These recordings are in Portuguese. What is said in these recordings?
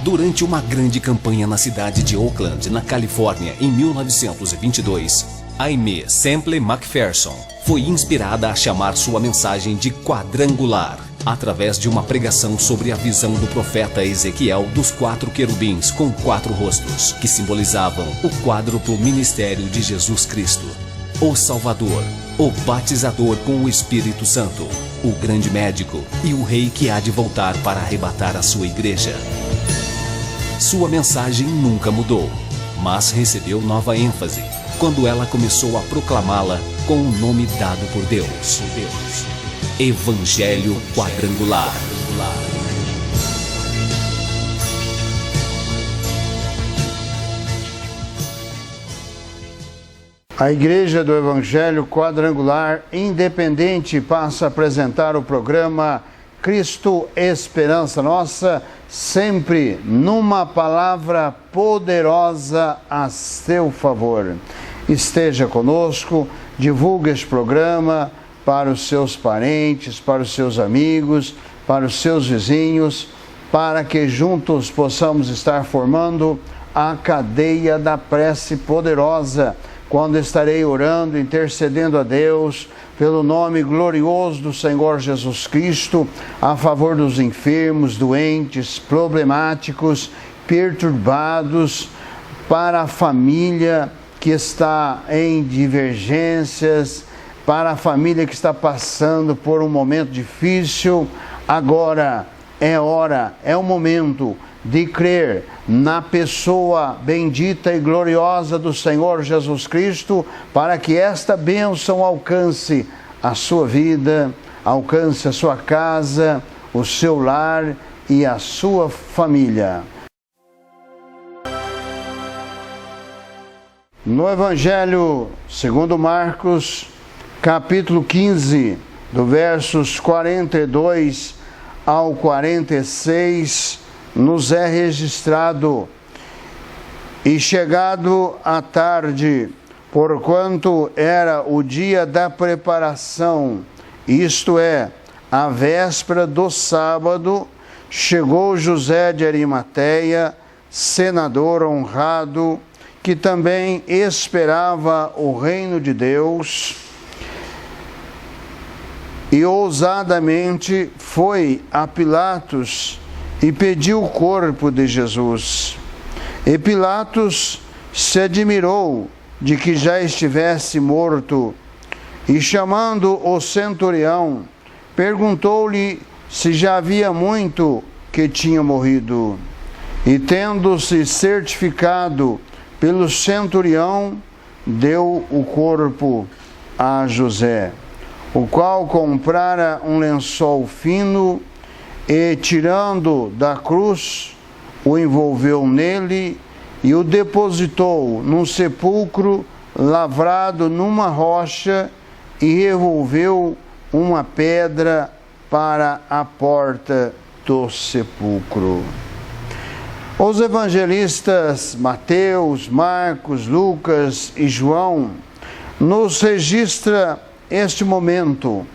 Durante uma grande campanha na cidade de Oakland, na Califórnia, em 1922, Aimee Semple McPherson foi inspirada a chamar sua mensagem de quadrangular, através de uma pregação sobre a visão do profeta Ezequiel dos 4 querubins com 4 rostos, que simbolizavam o quádruplo ministério de Jesus Cristo, o Salvador, o batizador com o Espírito Santo, o grande médico e o rei que há de voltar para arrebatar a sua igreja. Sua mensagem nunca mudou, mas recebeu nova ênfase quando ela começou a proclamá-la com o nome dado por Deus. Evangelho Quadrangular. A Igreja do Evangelho Quadrangular Independente passa a apresentar o programa Cristo Esperança Nossa, sempre numa palavra poderosa a seu favor. Esteja conosco, divulgue este programa para os seus parentes, para os seus amigos, para os seus vizinhos, para que juntos possamos estar formando a cadeia da prece poderosa, quando estarei orando, intercedendo a Deus pelo nome glorioso do Senhor Jesus Cristo, a favor dos enfermos, doentes, problemáticos, perturbados, para a família que está em divergências, para a família que está passando por um momento difícil. Agora é hora, é o momento de crer na pessoa bendita e gloriosa do Senhor Jesus Cristo, para que esta bênção alcance a sua vida, alcance a sua casa, o seu lar e a sua família. No Evangelho segundo Marcos, capítulo 15, do versos 42 ao 46, nos é registrado: e chegado a tarde, porquanto era o dia da preparação, isto é, a véspera do sábado, chegou José de Arimateia, senador honrado, que também esperava o reino de Deus, e ousadamente foi a Pilatos e pediu o corpo de Jesus. E Pilatos se admirou de que já estivesse morto, e chamando o centurião, perguntou-lhe se já havia muito que tinha morrido. E tendo-se certificado pelo centurião, deu o corpo a José, o qual comprara um lençol fino e, tirando da cruz, o envolveu nele e o depositou num sepulcro lavrado numa rocha e revolveu uma pedra para a porta do sepulcro. Os evangelistas Mateus, Marcos, Lucas e João nos registra este momento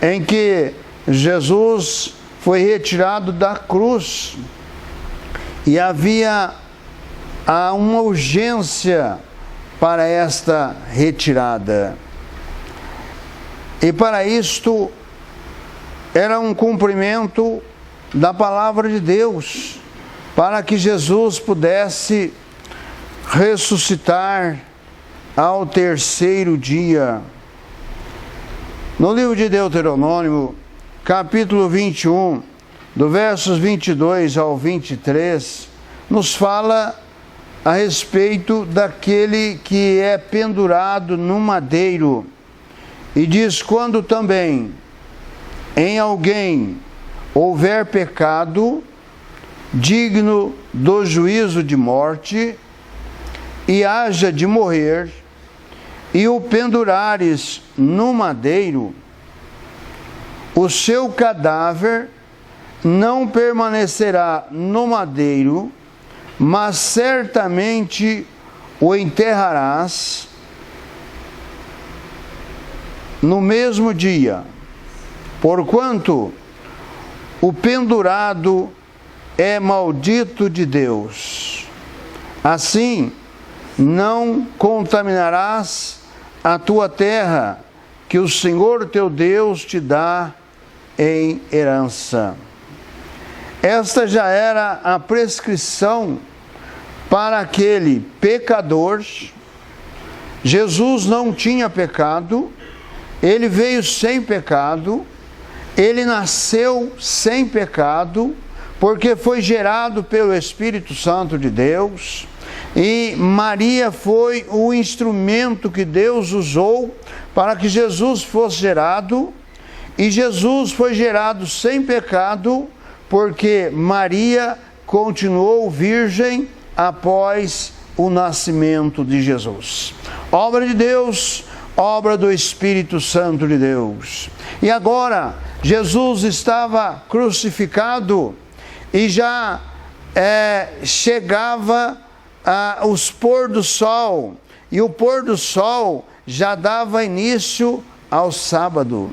em que Jesus foi retirado da cruz e havia uma urgência para esta retirada. E para isto era um cumprimento da palavra de Deus, para que Jesus pudesse ressuscitar ao terceiro dia. No livro de Deuteronômio, capítulo 21, do versos 22 ao 23, nos fala a respeito daquele que é pendurado no madeiro, e diz: quando também em alguém houver pecado digno do juízo de morte, e haja de morrer, e o pendurares no madeiro, o seu cadáver não permanecerá no madeiro, mas certamente o enterrarás no mesmo dia, porquanto o pendurado é maldito de Deus. Assim, não contaminarás a tua terra, que o Senhor teu Deus te dá em herança. Esta já era a prescrição para aquele pecador. Jesus não tinha pecado, ele veio sem pecado, ele nasceu sem pecado, porque foi gerado pelo Espírito Santo de Deus, e Maria foi o instrumento que Deus usou para que Jesus fosse gerado, e Jesus foi gerado sem pecado, porque Maria continuou virgem após o nascimento de Jesus. Obra de Deus, obra do Espírito Santo de Deus. E agora, Jesus estava crucificado e já chegava os pôr do sol, e o pôr do sol já dava início ao sábado.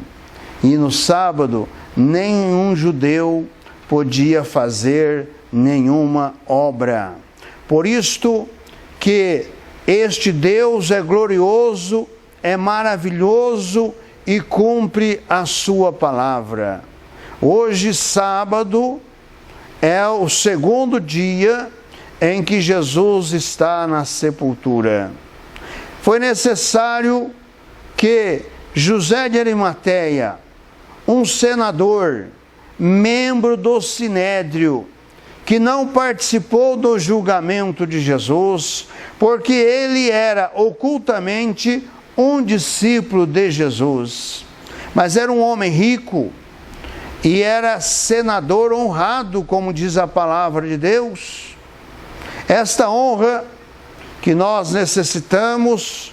E no sábado, nenhum judeu podia fazer nenhuma obra. Por isto que este Deus é glorioso, é maravilhoso e cumpre a sua palavra. Hoje, sábado, é o segundo dia em que Jesus está na sepultura. Foi necessário que José de Arimateia, um senador, membro do Sinédrio, que não participou do julgamento de Jesus, porque ele era ocultamente um discípulo de Jesus, mas era um homem rico e era senador honrado, como diz a palavra de Deus. Esta honra que nós necessitamos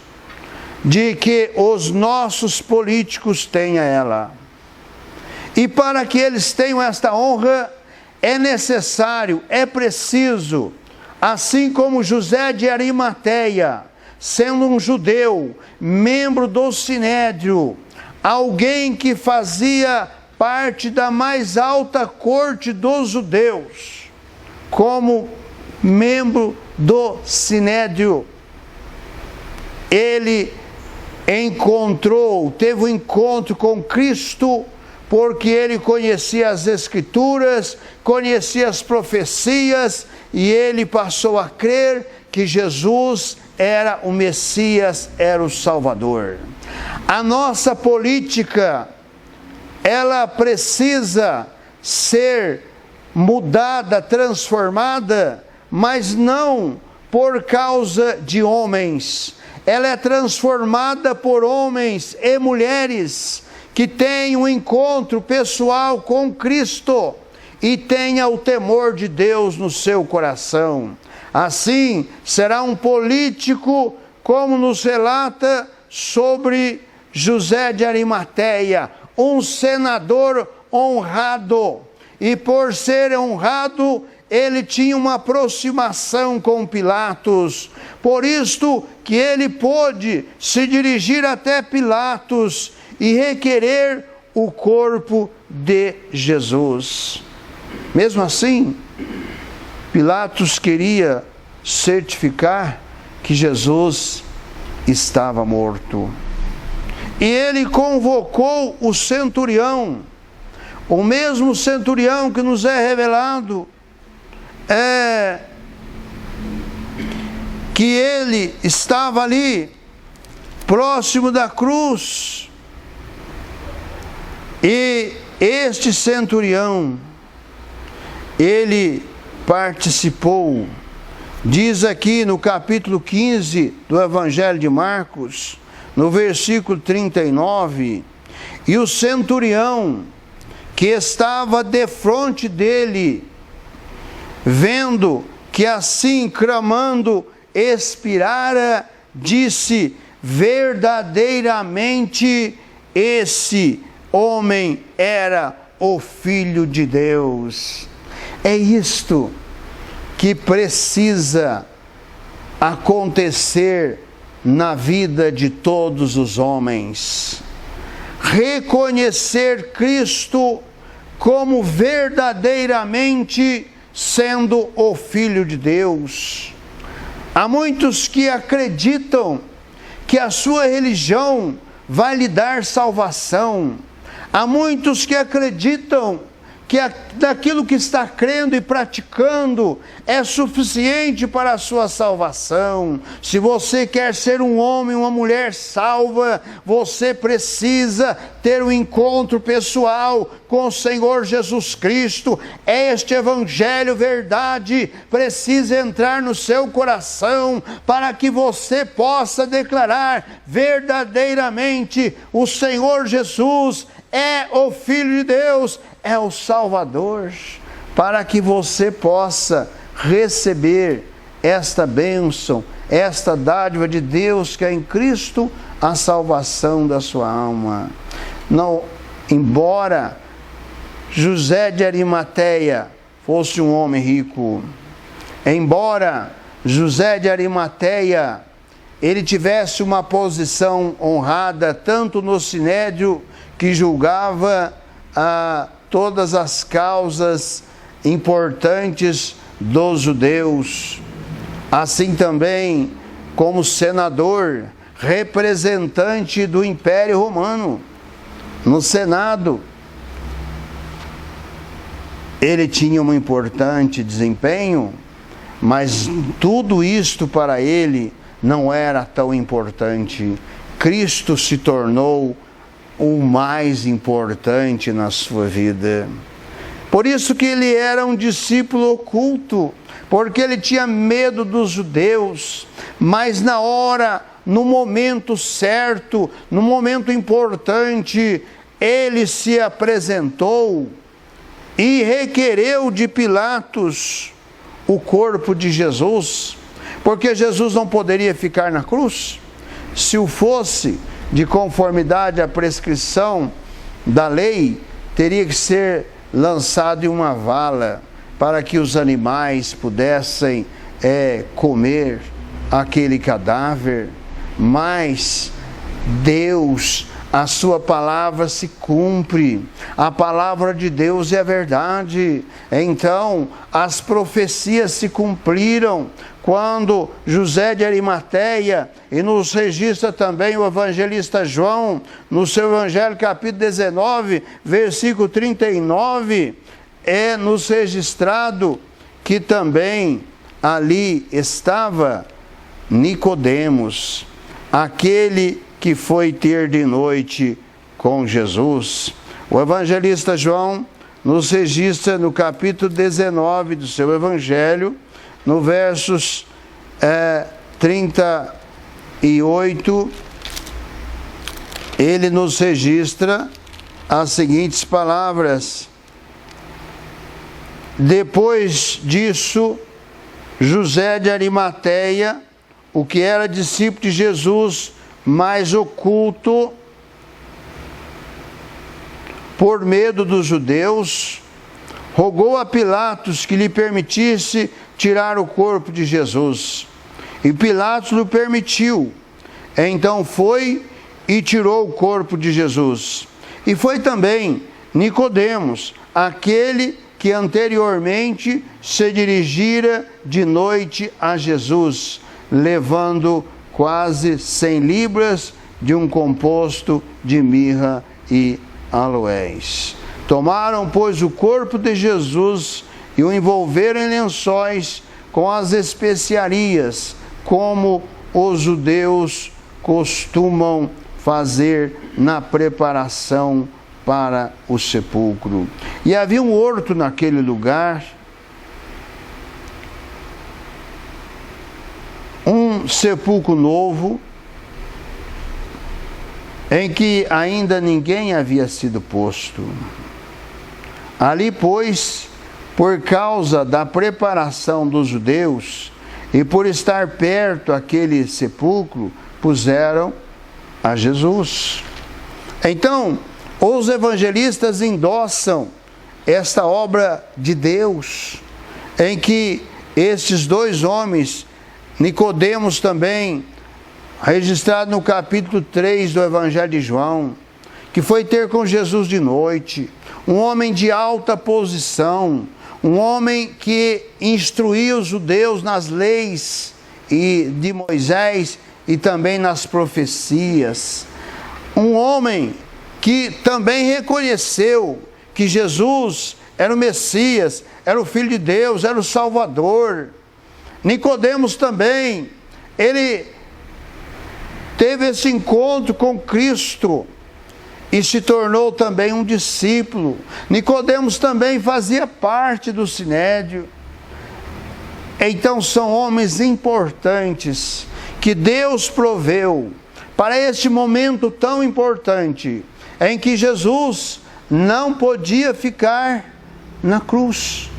de que os nossos políticos tenham ela. E para que eles tenham esta honra, é necessário, é preciso, assim como José de Arimateia, sendo um judeu, membro do Sinédrio, alguém que fazia parte da mais alta corte dos judeus, como membro do Sinédrio, ele teve um encontro com Cristo, porque ele conhecia as Escrituras, conhecia as profecias, e ele passou a crer que Jesus era o Messias, era o Salvador. A nossa política, ela precisa ser mudada, transformada, mas não por causa de homens. Ela é transformada por homens e mulheres que tenham um encontro pessoal com Cristo e tenha o temor de Deus no seu coração. Assim, será um político, como nos relata sobre José de Arimateia, um senador honrado. E por ser honrado, ele tinha uma aproximação com Pilatos. Por isto que ele pôde se dirigir até Pilatos e requerer o corpo de Jesus. Mesmo assim, Pilatos queria certificar que Jesus estava morto. E ele convocou o centurião, o mesmo centurião que nos é revelado, que ele estava ali, próximo da cruz. E este centurião, ele participou, diz aqui no capítulo 15 do Evangelho de Marcos, no versículo 39, e o centurião que estava defronte dele, vendo que assim clamando expirara, disse: verdadeiramente esse homem era o Filho de Deus. É isto que precisa acontecer na vida de todos os homens. Reconhecer Cristo como verdadeiramente sendo o Filho de Deus. Há muitos que acreditam que a sua religião vai lhe dar salvação. Há muitos que acreditam que daquilo que está crendo e praticando é suficiente para a sua salvação. Se você quer ser um homem, uma mulher salva, você precisa ter um encontro pessoal com o Senhor Jesus Cristo. Este Evangelho verdade precisa entrar no seu coração para que você possa declarar verdadeiramente: o Senhor Jesus é o Filho de Deus, é o Salvador, para que você possa receber esta bênção, esta dádiva de Deus, que é em Cristo a salvação da sua alma. Não, embora José de Arimateia fosse um homem rico, embora José de Arimateia ele tivesse uma posição honrada tanto no Sinédrio, que julgava todas as causas importantes dos judeus, assim também como senador, representante do Império Romano no Senado. Ele tinha um importante desempenho, mas tudo isto para ele não era tão importante. Cristo se tornou o mais importante na sua vida. Por isso que ele era um discípulo oculto, porque ele tinha medo dos judeus, mas na hora, no momento certo, no momento importante, ele se apresentou e requereu de Pilatos o corpo de Jesus, porque Jesus não poderia ficar na cruz. Se o fosse, de conformidade à prescrição da lei, teria que ser lançado em uma vala, para que os animais pudessem comer aquele cadáver. Mas Deus, a sua palavra se cumpre, a palavra de Deus é a verdade. Então as profecias se cumpriram quando José de Arimateia, e nos registra também o evangelista João, no seu evangelho capítulo 19, versículo 39, nos registrado que também ali estava Nicodemos, aquele que foi ter de noite com Jesus. O evangelista João nos registra no capítulo 19 do seu evangelho, no versos 38, ele nos registra as seguintes palavras: depois disso, José de Arimateia, o que era discípulo de Jesus, mas oculto por medo dos judeus, rogou a Pilatos que lhe permitisse tirar o corpo de Jesus. E Pilatos lhe permitiu. Então foi e tirou o corpo de Jesus. E foi também Nicodemos, aquele que anteriormente se dirigira de noite a Jesus, levando quase 100 libras de um composto de mirra e aloés. Tomaram, pois, o corpo de Jesus e o envolveram em lençóis com as especiarias, como os judeus costumam fazer na preparação para o sepulcro. E havia um horto naquele lugar, um sepulcro novo, em que ainda ninguém havia sido posto. Ali, pois, por causa da preparação dos judeus e por estar perto aquele sepulcro, puseram a Jesus. Então, os evangelistas endossam esta obra de Deus, em que estes dois homens, Nicodemos também, registrado no capítulo 3 do Evangelho de João, que foi ter com Jesus de noite, um homem de alta posição, um homem que instruía os judeus nas leis de Moisés e também nas profecias. Um homem que também reconheceu que Jesus era o Messias, era o Filho de Deus, era o Salvador. Nicodemos também, ele teve esse encontro com Cristo e se tornou também um discípulo. Nicodemos também fazia parte do Sinédrio. Então são homens importantes que Deus proveu para este momento tão importante, em que Jesus não podia ficar na cruz,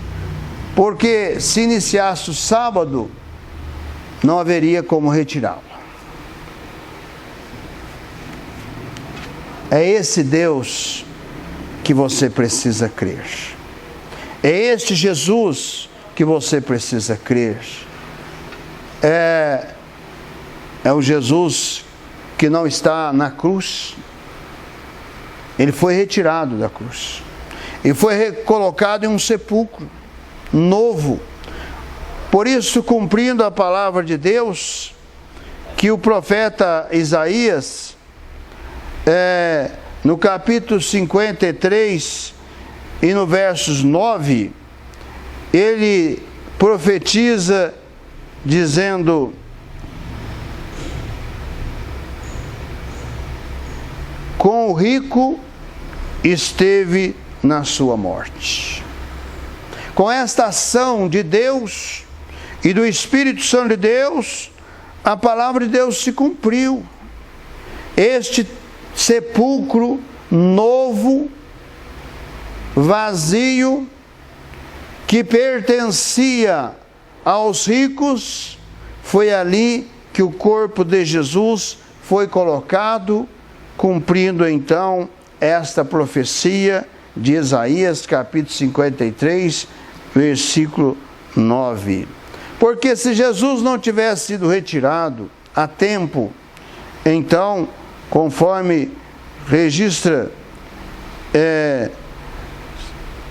porque se iniciasse o sábado, não haveria como retirá-lo. É esse Deus que você precisa crer. É este Jesus que você precisa crer. É o Jesus que não está na cruz. Ele foi retirado da cruz e foi colocado em um sepulcro novo. Por isso, cumprindo a palavra de Deus, que o profeta Isaías, no capítulo 53 e no versos 9, ele profetiza dizendo: com o rico esteve na sua morte. Com esta ação de Deus e do Espírito Santo de Deus, a palavra de Deus se cumpriu. Este sepulcro novo, vazio, que pertencia aos ricos, foi ali que o corpo de Jesus foi colocado, cumprindo então esta profecia de Isaías, capítulo 53, versículo 9. Porque se Jesus não tivesse sido retirado a tempo, então, conforme registra,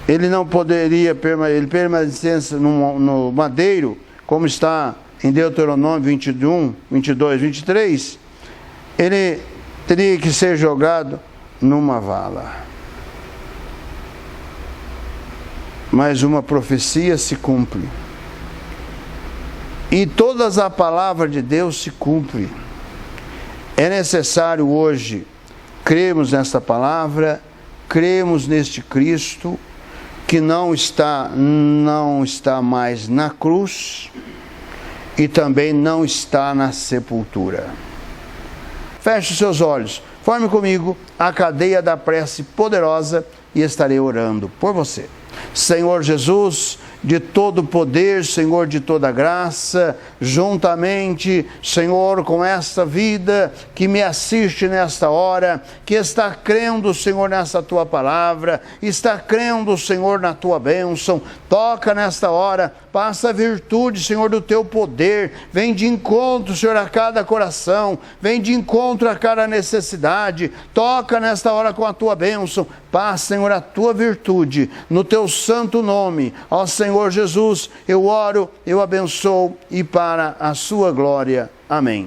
ele não poderia permanecer no madeiro, como está em Deuteronômio 21, 22, 23, ele teria que ser jogado numa vala. Mas uma profecia se cumpre. E todas a palavra de Deus se cumpre. É necessário hoje crermos nesta palavra, crermos neste Cristo, que não está mais na cruz e também não está na sepultura. Feche os seus olhos, forme comigo a cadeia da prece poderosa e estarei orando por você. Senhor Jesus, de todo poder, Senhor, de toda graça, juntamente, Senhor, com esta vida que me assiste nesta hora, que está crendo, Senhor, nessa Tua palavra, está crendo, Senhor, na Tua bênção, toca nesta hora, passa a virtude, Senhor, do Teu poder, vem de encontro, Senhor, a cada coração, vem de encontro a cada necessidade, toca nesta hora com a Tua bênção, passa, Senhor, a Tua virtude, no Teu santo nome, ó Senhor Jesus, eu oro, eu abençoo e para a sua glória. Amém.